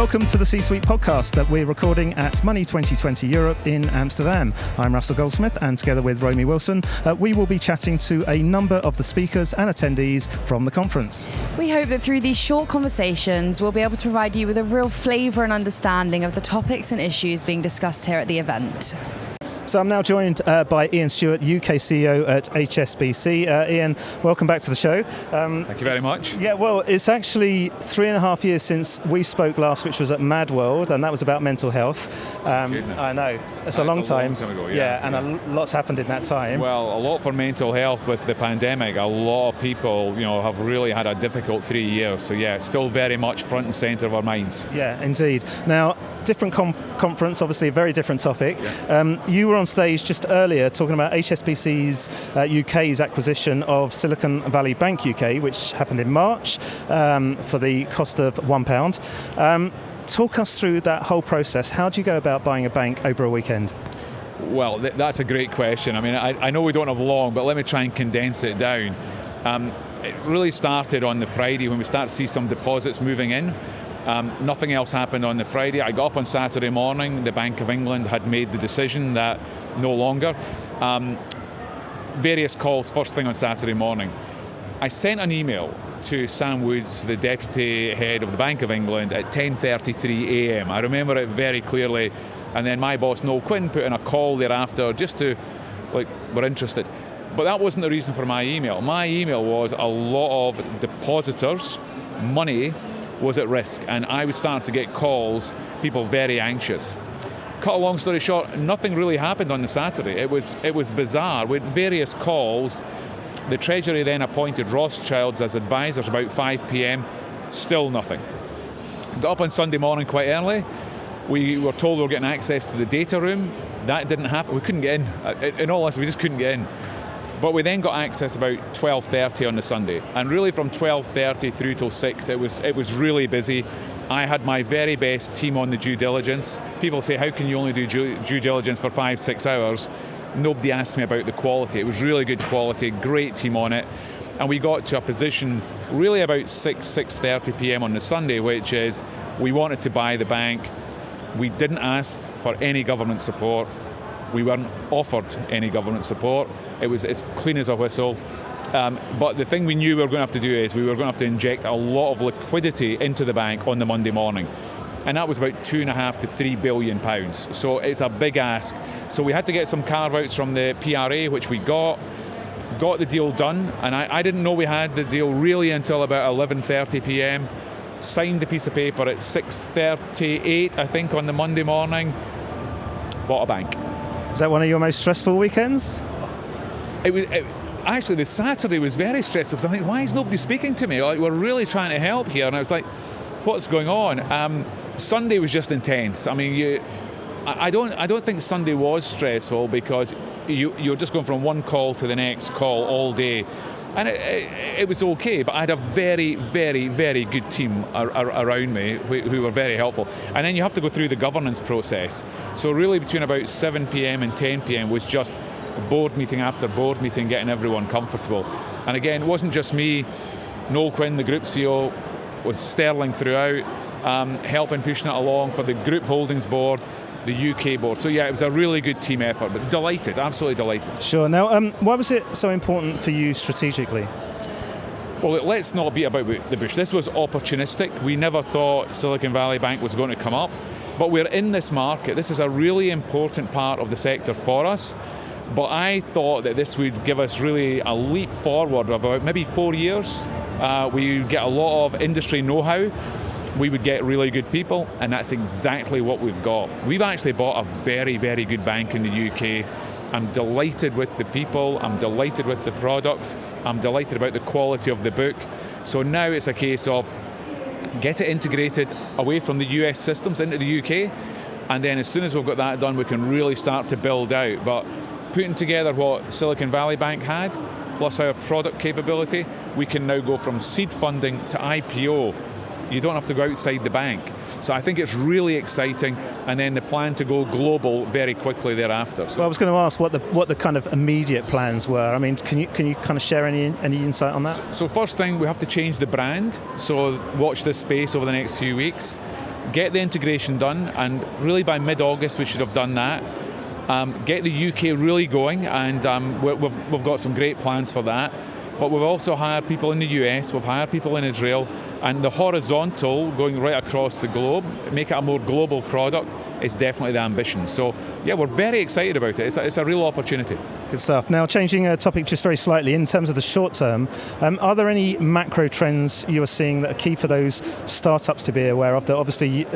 welcome to the C-Suite podcast that we're recording at Money20 Europe in Amsterdam. I'm Russell Goldsmith, and together with Romy Wilson, we will be chatting to a number of the speakers and attendees from the conference. We hope that through these short conversations, we'll be able to provide you with a real flavour and understanding of the topics and issues being discussed here at the event. So I'm now joined by Ian Stuart, UK CEO at HSBC. Ian, welcome back to the show. Thank you very much. Yeah, well, it's actually 3.5 years since we spoke last, which was at Mad World, and that was about mental health. I know, it's a long time. Ago, a lot's happened in that time. Well, a lot for mental health with the pandemic. A lot of people, have really had a difficult 3 years. So yeah, it's still very much front and centre of our minds. Yeah, indeed. Now, different conference, obviously a very different topic. Yeah. You were on stage just earlier talking about HSBC's UK's acquisition of Silicon Valley Bank UK, which happened in March for the cost of £1. Talk us through that whole process. How do you go about buying a bank over a weekend? Well, that's a great question. I mean, I know we don't have long, but let me try and condense it down. It really started on the Friday when we started to see some deposits moving in. Nothing else happened on the Friday. I got up on Saturday morning. The Bank of England had made the decision that no longer. Various calls first thing on Saturday morning. I sent an email to Sam Woods, the Deputy Head of the Bank of England, at 10:33 a.m. I remember it very clearly. And then my boss, Noel Quinn, put in a call thereafter just to, we're interested. But that wasn't the reason for my email. My email was a lot of depositors' money was at risk, and I was starting to get calls, people very anxious. Cut a long story short, nothing really happened on the Saturday. It was bizarre. With various calls, the Treasury then appointed Rothschilds as advisors about 5 p.m, still nothing. Got up on Sunday morning quite early. We were told we were getting access to the data room. That didn't happen. We couldn't get in. In all honesty, we just couldn't get in. But we then got access about 12:30 on the Sunday, and really from 12:30 through till 6, it was really busy. I had my very best team on the due diligence. People say, how can you only do due diligence for 5-6 hours? Nobody asked me about the quality. It was really good quality, great team on it, and we got to a position really about 6:30 p.m. on the Sunday, which is we wanted to buy the bank. We didn't ask for any government support. We weren't offered any government support. It was as clean as a whistle. But the thing we knew we were going to have to do is we were going to have to inject a lot of liquidity into the bank on the Monday morning. And that was about £2.5 to £3 billion. So it's a big ask. So we had to get some carve-outs from the PRA, which we got the deal done. And I didn't know we had the deal really until about 11:30 p.m. Signed the piece of paper at 6:38, I think, on the Monday morning. Bought a bank. Is that one of your most stressful weekends? Actually, the Saturday was very stressful because I think, why is nobody speaking to me? We're really trying to help here. And I was like, what's going on? Sunday was just intense. I mean, I don't think Sunday was stressful because you're just going from one call to the next call all day. And it was okay, but I had a very, very, very good team around me who were very helpful. And then you have to go through the governance process. So really between about 7 p.m. and 10 p.m. was just board meeting after board meeting, getting everyone comfortable. And again, it wasn't just me. Noel Quinn, the Group CEO, was sterling throughout, helping pushing it along for the Group Holdings Board, the UK board. So yeah, it was a really good team effort, but delighted, absolutely delighted. Sure. Now, why was it so important for you strategically? Well, let's not beat about the bush. This was opportunistic. We never thought Silicon Valley Bank was going to come up, but we're in this market. This is a really important part of the sector for us. But I thought that this would give us really a leap forward of about maybe 4 years. We would get a lot of industry know-how. We would get really good people, and that's exactly what we've got. We've actually bought a very, very good bank in the UK. I'm delighted with the people, I'm delighted with the products, I'm delighted about the quality of the book. So now it's a case of get it integrated away from the US systems into the UK, and then as soon as we've got that done, we can really start to build out. But putting together what Silicon Valley Bank had, plus our product capability, we can now go from seed funding to IPO. You don't have to go outside the bank. So I think it's really exciting, and then the plan to go global very quickly thereafter. So well, I was going to ask what the kind of immediate plans were. I mean, can you kind of share any insight on that? So first thing, we have to change the brand. So watch this space over the next few weeks. get the integration done, and really by mid-August we should have done that. Get the UK really going, and we've got some great plans for that. But we've also hired people in the US, we've hired people in Israel, and the horizontal going right across the globe, make it a more global product, is definitely the ambition. So yeah, we're very excited about it. It's a real opportunity. Good stuff. Now, changing a topic just very slightly, in terms of the short term, are there any macro trends you are seeing that are key for those startups to be aware of that obviously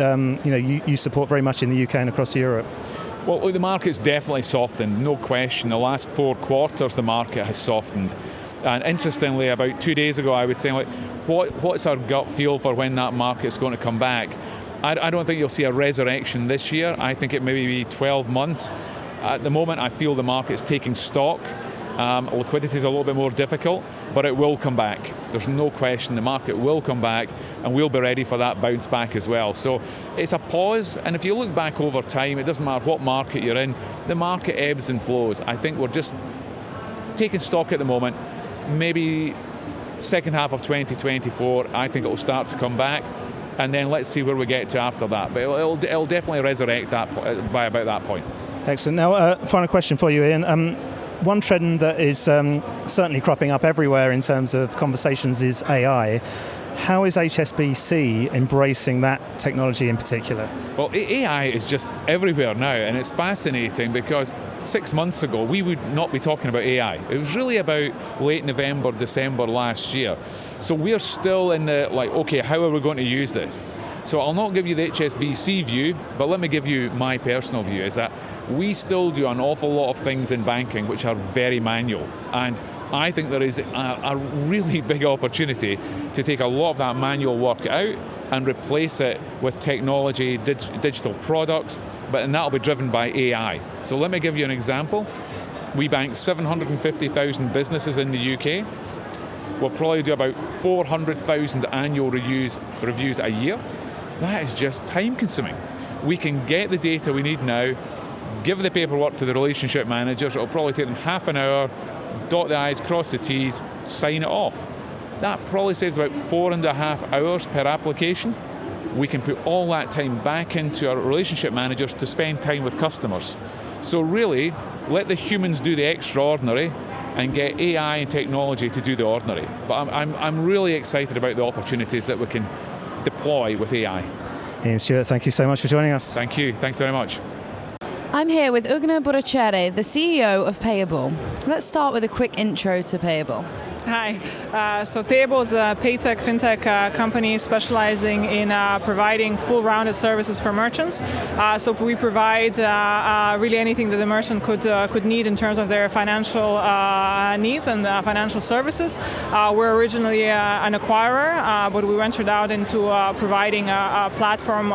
you support very much in the UK and across Europe? Well, look, the market's definitely softened, no question. The last 4 quarters the market has softened. And interestingly, about 2 days ago I was saying, like, what's our gut feel for when that market's going to come back? I don't think you'll see a resurrection this year. I think it may be 12 months. At the moment, I feel the market's taking stock. Liquidity is a little bit more difficult, but it will come back. There's no question the market will come back, and we'll be ready for that bounce back as well. So it's a pause, and if you look back over time, it doesn't matter what market you're in, the market ebbs and flows. I think we're just taking stock at the moment. Maybe second half of 2024, I think it will start to come back, and then let's see where we get to after that. But it'll definitely resurrect that by about that point. Excellent. Now, final question for you, Ian. One trend that is certainly cropping up everywhere in terms of conversations is AI. How is HSBC embracing that technology in particular? Well, AI is just everywhere now, and it's fascinating because 6 months ago we would not be talking about AI. It was really about late November, December last year. So we're still in the, okay, how are we going to use this? So I'll not give you the HSBC view, but let me give you my personal view, is that we still do an awful lot of things in banking which are very manual. And I think there is a really big opportunity to take a lot of that manual work out and replace it with technology, digital products, and that'll be driven by AI. So let me give you an example. We bank 750,000 businesses in the UK. We'll probably do about 400,000 annual reviews a year. That is just time consuming. We can get the data we need now, give the paperwork to the relationship managers. It'll probably take them half an hour, dot the I's, cross the T's, sign it off. That probably saves about 4.5 hours per application. We can put all that time back into our relationship managers to spend time with customers. So really, let the humans do the extraordinary and get AI and technology to do the ordinary. But I'm really excited about the opportunities that we can deploy with AI. Ian Stuart, thank you so much for joining us. Thank you. Thanks very much. I'm here with Ugne Buraciene, the CEO of payabl. Let's start with a quick intro to payabl. Hi. So payabl is a paytech, fintech company specializing in providing full-rounded services for merchants. So we provide really anything that the merchant could need in terms of their financial needs and financial services. We're originally an acquirer, but we ventured out into providing a platform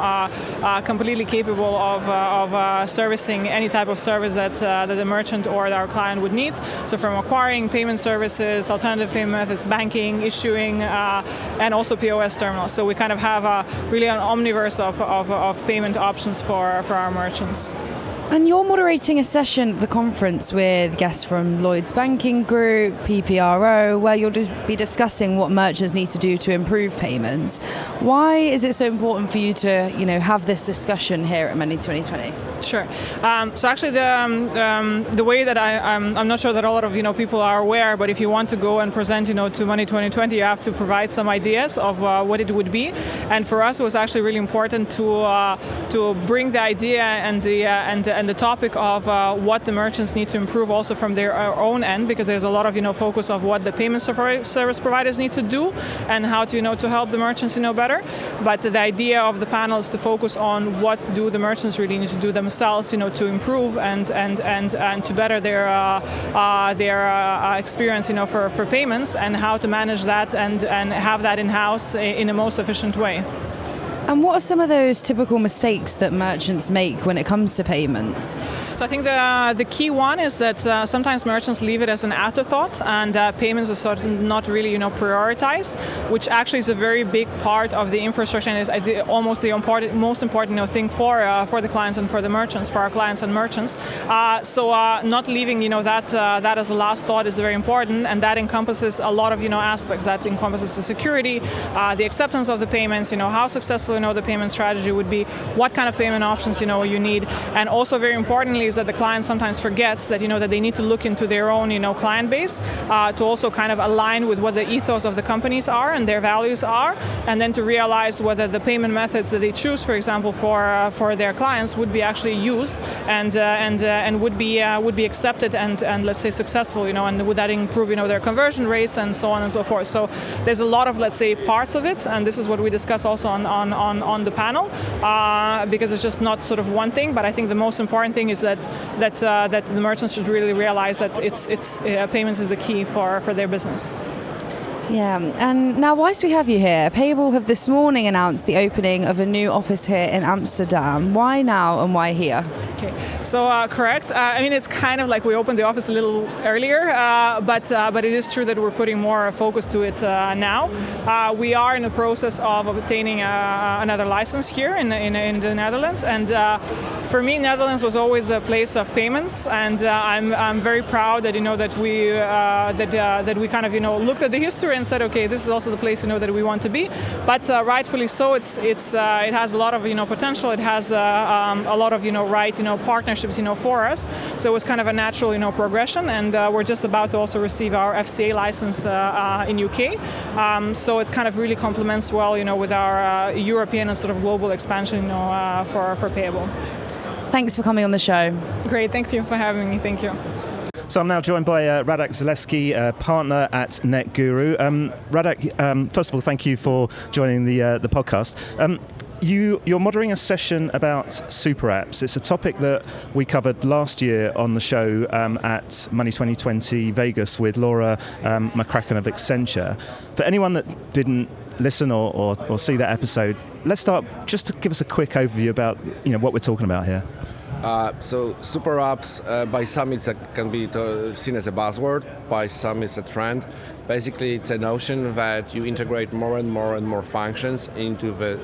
completely capable of servicing any type of service that the merchant or our client would need. So from acquiring payment services, alternative payment methods, banking, issuing, and also POS terminals. So we kind of have really an omniverse of payment options for our merchants. And you're moderating a session at the conference with guests from Lloyds Banking Group, PPRO, where you'll just be discussing what merchants need to do to improve payments. Why is it so important for you to, have this discussion here at Money 2020? Sure. So actually, the way that I'm not sure that a lot of people are aware, but if you want to go and present to Money 2020, you have to provide some ideas of what it would be. And for us, it was actually really important to bring the idea and the topic of what the merchants need to improve also from their own end, because there's a lot of focus of what the payment service providers need to do and how to to help the merchants better. But the idea of the panel is to focus on what do the merchants really need to do themselves, to improve and to better their experience, for payments, and how to manage that and have that in-house in the most efficient way. And what are some of those typical mistakes that merchants make when it comes to payments? So I think the key one is that sometimes merchants leave it as an afterthought, and payments are sort of not really prioritized, which actually is a very big part of the infrastructure and is almost the most important thing for the clients and for the merchants, for our clients and merchants. So not leaving that as a last thought is very important, and that encompasses a lot of aspects. That encompasses the security, the acceptance of the payments, how successful the payment strategy would be, what kind of payment options, you need. And also very importantly is that the client sometimes forgets that, that they need to look into their own, client base to also kind of align with what the ethos of the companies are and their values are, and then to realize whether the payment methods that they choose, for example, for their clients would be actually used and would be accepted and let's say successful, and would that improve, their conversion rates and so on and so forth. So there's a lot of, let's say, parts of it, and this is what we discuss also on the panel, because it's just not sort of one thing. But I think the most important thing is that the merchants should really realize that it's payments is the key for their business. Yeah, and now whilst we have you here, payabl have this morning announced the opening of a new office here in Amsterdam. Why now and why here? Okay, so correct. I mean, it's kind of like we opened the office a little earlier, but it is true that we're putting more focus to it now. We are in the process of obtaining another license here in the Netherlands, and for me, Netherlands was always the place of payments, and I'm very proud that that we kind of looked at the history and said, okay, this is also the place that we want to be. But rightfully so, it has a lot of potential. It has a lot of partnerships for us. So it was kind of a natural progression, and we're just about to also receive our FCA license in UK. So it kind of really complements well with our European and sort of global expansion for payabl. Thanks for coming on the show. Great, thank you for having me. Thank you. So I'm now joined by Radek Zaleski, partner at Netguru. Radek, first of all, thank you for joining the podcast. You're moderating a session about super apps. It's a topic that we covered last year on the show at Money20 Vegas with Laura McCracken of Accenture. For anyone that didn't listen or see that episode, let's start just to give us a quick overview about what we're talking about here. So super apps, by some it can be seen as a buzzword, by some it's a trend. Basically it's a notion that you integrate more and more functions into the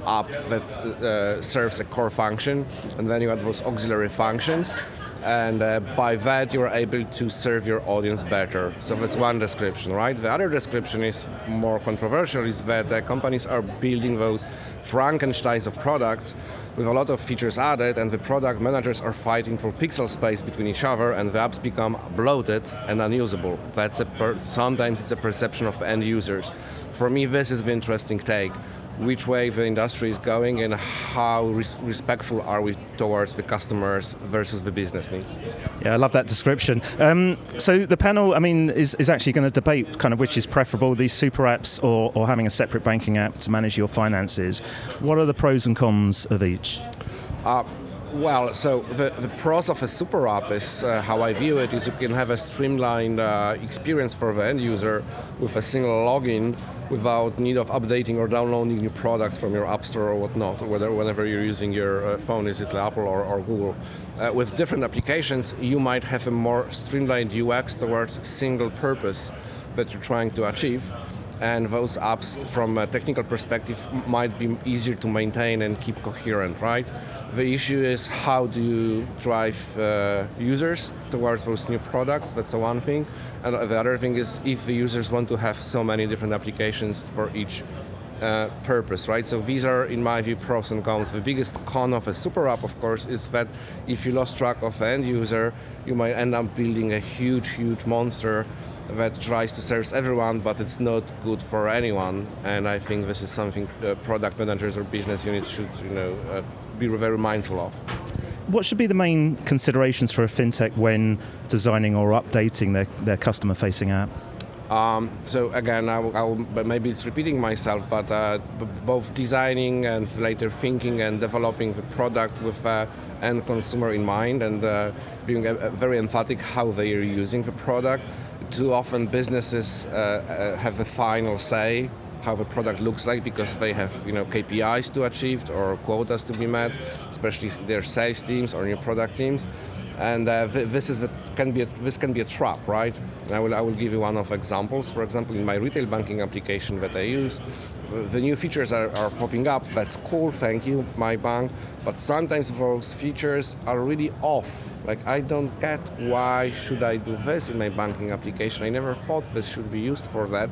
app that serves a core function, and then you add those auxiliary functions, and by that you're able to serve your audience better. So that's one description, right? The other description is more controversial, is that companies are building those Frankensteins of products with a lot of features added, and the product managers are fighting for pixel space between each other, and the apps become bloated and unusable. Sometimes it's a perception of end users. For me, this is the interesting take. Which way the industry is going and how respectful are we towards the customers versus the business needs. Yeah, I love that description. So the panel, is actually going to debate kind of which is preferable, these super apps or having a separate banking app to manage your finances. What are the pros and cons of each? Well, so the pros of a super app is how I view it is you can have a streamlined experience for the end user with a single login without need of updating or downloading new products from your app store or whatnot, or whenever you're using your phone, is it Apple or Google. With different applications, you might have a more streamlined UX towards single purpose that you're trying to achieve. And those apps, from a technical perspective, might be easier to maintain and keep coherent, right? The issue is how do you drive users towards those new products? That's the one thing. And the other thing is if the users want to have so many different applications for each purpose, right? So these are, in my view, pros and cons. The biggest con of a super app, of course, is that if you lost track of the end user, you might end up building a huge monster that tries to serve everyone, but it's not good for anyone. And I think this is something product managers or business units should, be very mindful of. What should be the main considerations for a fintech when designing or updating their customer-facing app? So again, maybe it's repeating myself, but both designing and later thinking and developing the product with end consumer in mind, and being very emphatic how they are using the product. Too often businesses have the final say how the product looks like because they have KPIs to achieve or quotas to be met, especially their sales teams or new product teams, and this can be a trap, right? And I will give you one of examples. For example, in my retail banking application that I use, the new features are popping up. That's cool, thank you, my bank. But sometimes those features are really off. Like, I don't get why should I do this in my banking application. I never thought this should be used for that.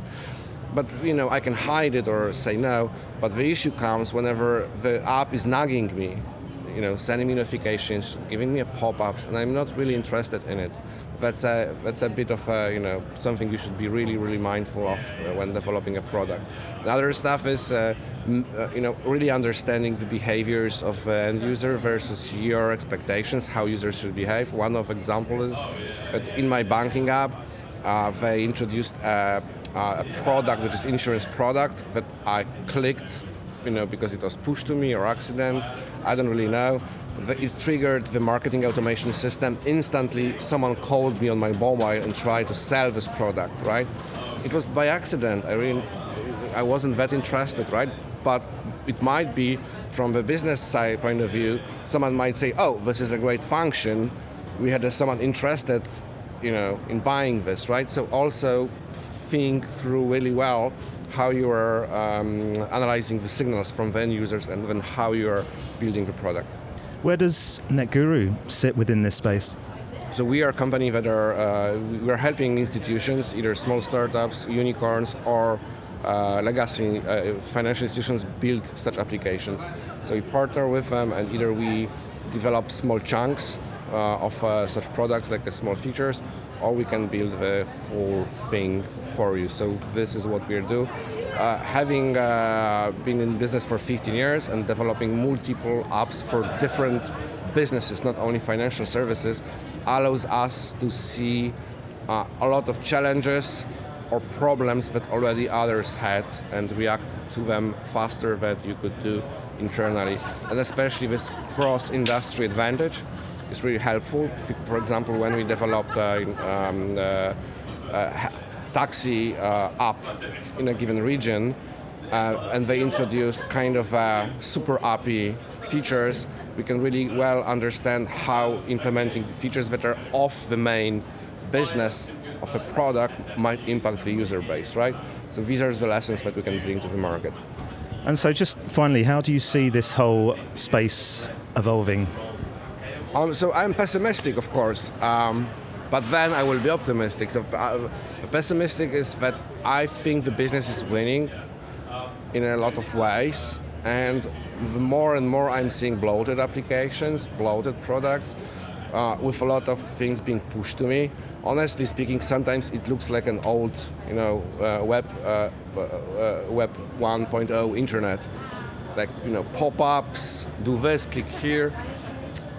but I can hide it or say no. But the issue comes whenever the app is nagging me, sending me notifications, giving me pop-ups, and I'm not really interested in it. That's a bit of something you should be really, really mindful of when developing a product. The other stuff is really understanding the behaviors of the end user versus your expectations, how users should behave. One of example is that in my banking app, they introduced a product which is insurance product that I clicked, because it was pushed to me or accident. I don't really know. It triggered the marketing automation system. Instantly, someone called me on my mobile and tried to sell this product, right? It was by accident. I wasn't that interested, right? But it might be, from the business side point of view, someone might say, oh, this is a great function. We had someone interested, in buying this, right? So also think through really well how you are analyzing the signals from the end users and then how you are building the product. Where does Netguru sit within this space? So we are a company that we're helping institutions, either small startups, unicorns, or legacy financial institutions build such applications. So we partner with them, and either we develop small chunks of such products, like the small features, or we can build the full thing for you. So this is what we do. Having been in business for 15 years and developing multiple apps for different businesses, not only financial services, allows us to see a lot of challenges or problems that already others had and react to them faster than you could do internally. And especially this cross-industry advantage is really helpful. For example, when we developed taxi app in a given region, and they introduced kind of super API features, we can really well understand how implementing features that are off the main business of a product might impact the user base, right? So these are the lessons that we can bring to the market. And so just finally, how do you see this whole space evolving? So I'm pessimistic, of course. But then I will be optimistic. So pessimistic is that I think the business is winning in a lot of ways, and the more and more I'm seeing bloated applications, bloated products, with a lot of things being pushed to me. Honestly speaking, sometimes it looks like an old, web 1.0 internet, like pop-ups, do this, click here.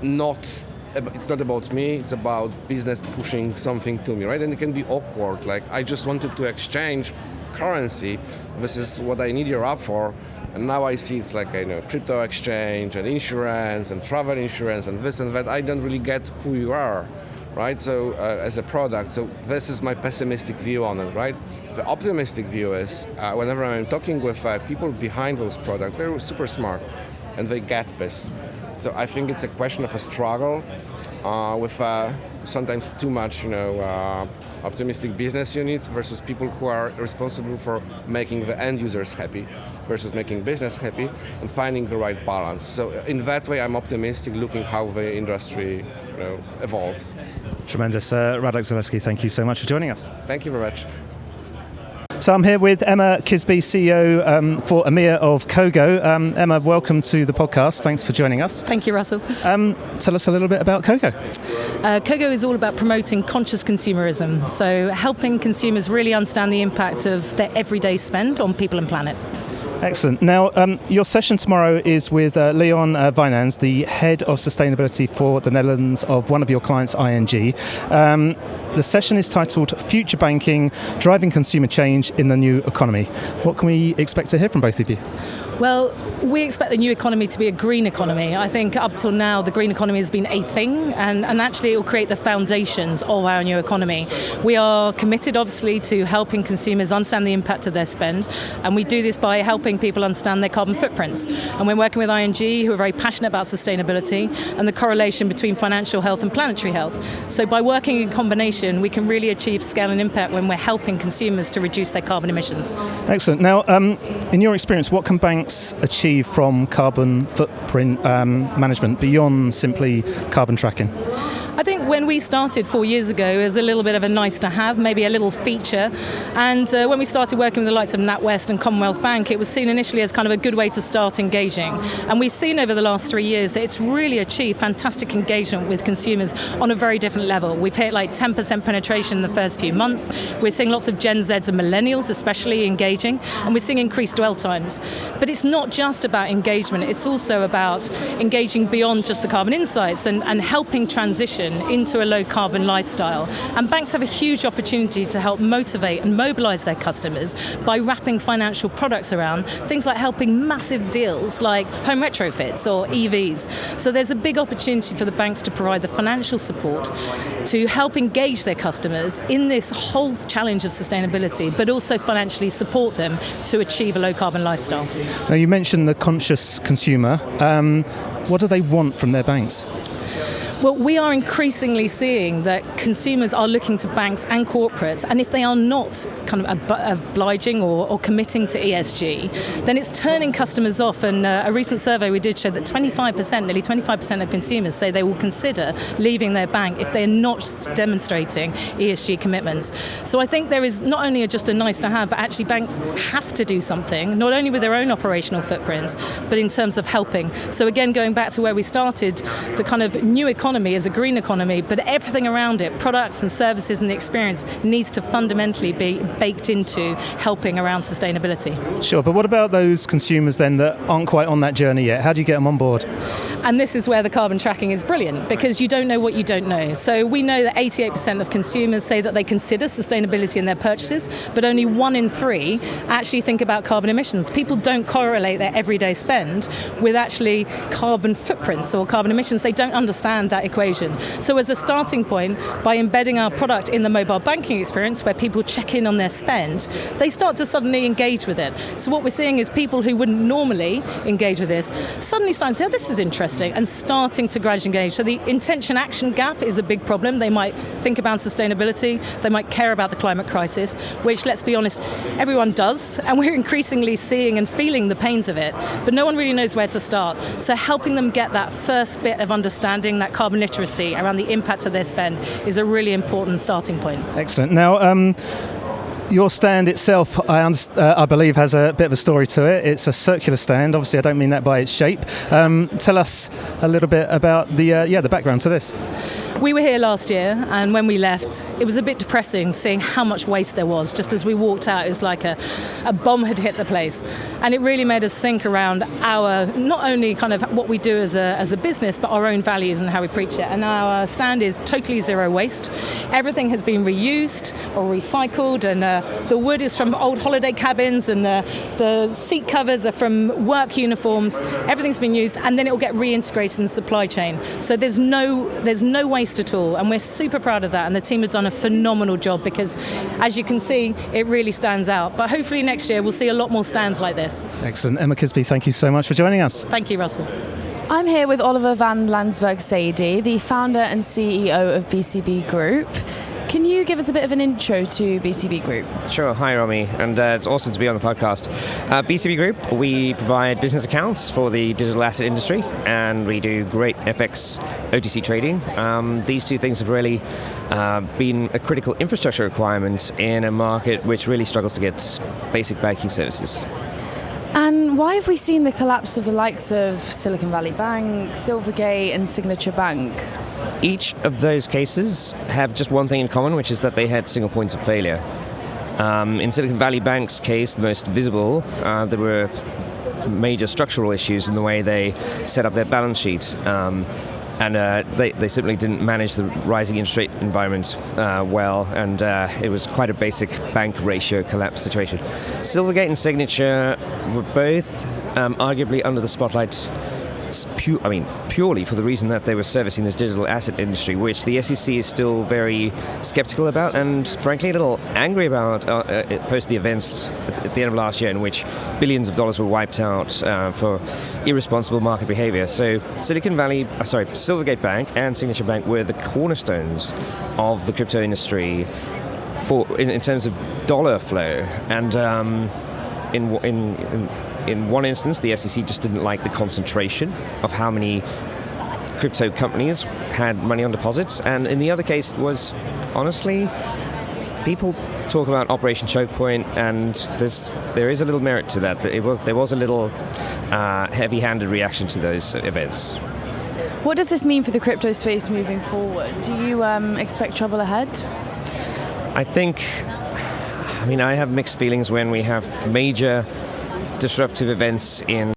It's not about me, it's about business pushing something to me, right? And it can be awkward, like I just wanted to exchange currency, this is what I need your app for, and now I see it's like crypto exchange and insurance and travel insurance and this and that. I don't really get who you are, right? So as a product, so this is my pessimistic view on it, right? The optimistic view is whenever I'm talking with people behind those products, they're super smart and they get this. So I think it's a question of a struggle with sometimes too much, optimistic business units versus people who are responsible for making the end users happy versus making business happy and finding the right balance. So in that way, I'm optimistic looking how the industry evolves. Tremendous. Radek Zaleski, thank you so much for joining us. Thank you very much. So I'm here with Emma Kisby, CEO for EMEA of Cogo. Emma, welcome to the podcast. Thanks for joining us. Thank you, Russell. Tell us a little bit about Cogo. Cogo is all about promoting conscious consumerism, so helping consumers really understand the impact of their everyday spend on people and planet. Excellent. Now, your session tomorrow is with Leon Wijnands, the Head of Sustainability for the Netherlands of one of your clients, ING. The session is titled Future Banking, Driving Consumer Change in the New Economy. What can we expect to hear from both of you? Well, we expect the new economy to be a green economy. I think up till now the green economy has been a thing, and actually it will create the foundations of our new economy. We are committed obviously to helping consumers understand the impact of their spend, and we do this by helping people understand their carbon footprints. And we're working with ING, who are very passionate about sustainability and the correlation between financial health and planetary health. So by working in combination, we can really achieve scale and impact when we're helping consumers to reduce their carbon emissions. Excellent. Now, in your experience, what can banks achieve from carbon footprint management beyond simply carbon tracking? I think when we started 4 years ago, it was a little bit of a nice to have, maybe a little feature. And when we started working with the likes of NatWest and Commonwealth Bank, it was seen initially as kind of a good way to start engaging. And we've seen over the last 3 years that it's really achieved fantastic engagement with consumers on a very different level. We've hit like 10% penetration in the first few months. We're seeing lots of Gen Zs and millennials especially engaging, and we're seeing increased dwell times. But it's not just about engagement, it's also about engaging beyond just the carbon insights and helping transition into a low carbon lifestyle. And banks have a huge opportunity to help motivate and mobilize their customers by wrapping financial products around things like helping massive deals like home retrofits or EVs. So there's a big opportunity for the banks to provide the financial support to help engage their customers in this whole challenge of sustainability, but also financially support them to achieve a low carbon lifestyle. Now, you mentioned the conscious consumer. What do they want from their banks? Well, we are increasingly seeing that consumers are looking to banks and corporates, and if they are not kind of obliging or committing to ESG, then it's turning customers off. And a recent survey we did show that nearly 25% of consumers say they will consider leaving their bank if they're not demonstrating ESG commitments. So I think there is not only just a nice to have, but actually banks have to do something, not only with their own operational footprints, but in terms of helping. So again, going back to where we started, the kind of new economy is a green economy, but everything around it, products and services and the experience, needs to fundamentally be baked into helping around sustainability. Sure, but what about those consumers then that aren't quite on that journey yet? How do you get them on board? And this is where the carbon tracking is brilliant, because you don't know what you don't know. So we know that 88% of consumers say that they consider sustainability in their purchases, but only 1 in 3 actually think about carbon emissions. People don't correlate their everyday spend with actually carbon footprints or carbon emissions. They don't understand that equation. So as a starting point, by embedding our product in the mobile banking experience where people check in on their spend, they start to suddenly engage with it. So what we're seeing is people who wouldn't normally engage with this suddenly starting to say, oh, this is interesting, and starting to gradually engage. So the intention-action gap is a big problem. They might think about sustainability, they might care about the climate crisis, which, let's be honest, everyone does, and we're increasingly seeing and feeling the pains of it, but no one really knows where to start. So helping them get that first bit of understanding, that carbon literacy around the impact of their spend, is a really important starting point. Excellent. Now, your stand itself, I believe, has a bit of a story to it. It's a circular stand. Obviously, I don't mean that by its shape. Tell us a little bit about the background to this. We were here last year, and when we left, it was a bit depressing seeing how much waste there was. Just as we walked out, it was like a bomb had hit the place. And it really made us think around our, not only kind of what we do as a business, but our own values and how we preach it. And our stand is totally zero waste. Everything has been reused or recycled, and the wood is from old holiday cabins, and the seat covers are from work uniforms. Everything's been used, and then it will get reintegrated in the supply chain. So there's no waste at all, and we're super proud of that, and the team have done a phenomenal job, because as you can see, it really stands out. But hopefully next year we'll see a lot more stands like this. Excellent. Emma Kisby, thank you so much for joining us. Thank you, Russell. I'm here with Oliver Von Landsberg-Sadie, the founder and CEO of BCB Group. Can you give us a bit of an intro to BCB Group? Sure. Hi, Romy, and it's awesome to be on the podcast. BCB Group, we provide business accounts for the digital asset industry, and we do great FX OTC trading. These two things have really been a critical infrastructure requirement in a market which really struggles to get basic banking services. And why have we seen the collapse of the likes of Silicon Valley Bank, Silvergate and Signature Bank? Each of those cases have just one thing in common, which is that they had single points of failure. In Silicon Valley Bank's case, the most visible, there were major structural issues in the way they set up their balance sheet. And they simply didn't manage the rising interest rate environment well, and it was quite a basic bank ratio collapse situation. Silvergate and Signature were both arguably under the spotlight purely for the reason that they were servicing the digital asset industry, which the SEC is still very skeptical about, and frankly a little angry about post the events at the end of last year, in which billions of dollars were wiped out for irresponsible market behavior. So Silvergate Bank and Signature Bank were the cornerstones of the crypto industry in terms of dollar flow, and in one instance, the SEC just didn't like the concentration of how many crypto companies had money on deposits, and in the other case it was, honestly, people talk about Operation Choke Point, and there is a little merit to that. There was a little heavy-handed reaction to those events. What does this mean for the crypto space moving forward? Do you expect trouble ahead? I have mixed feelings when we have major disruptive events in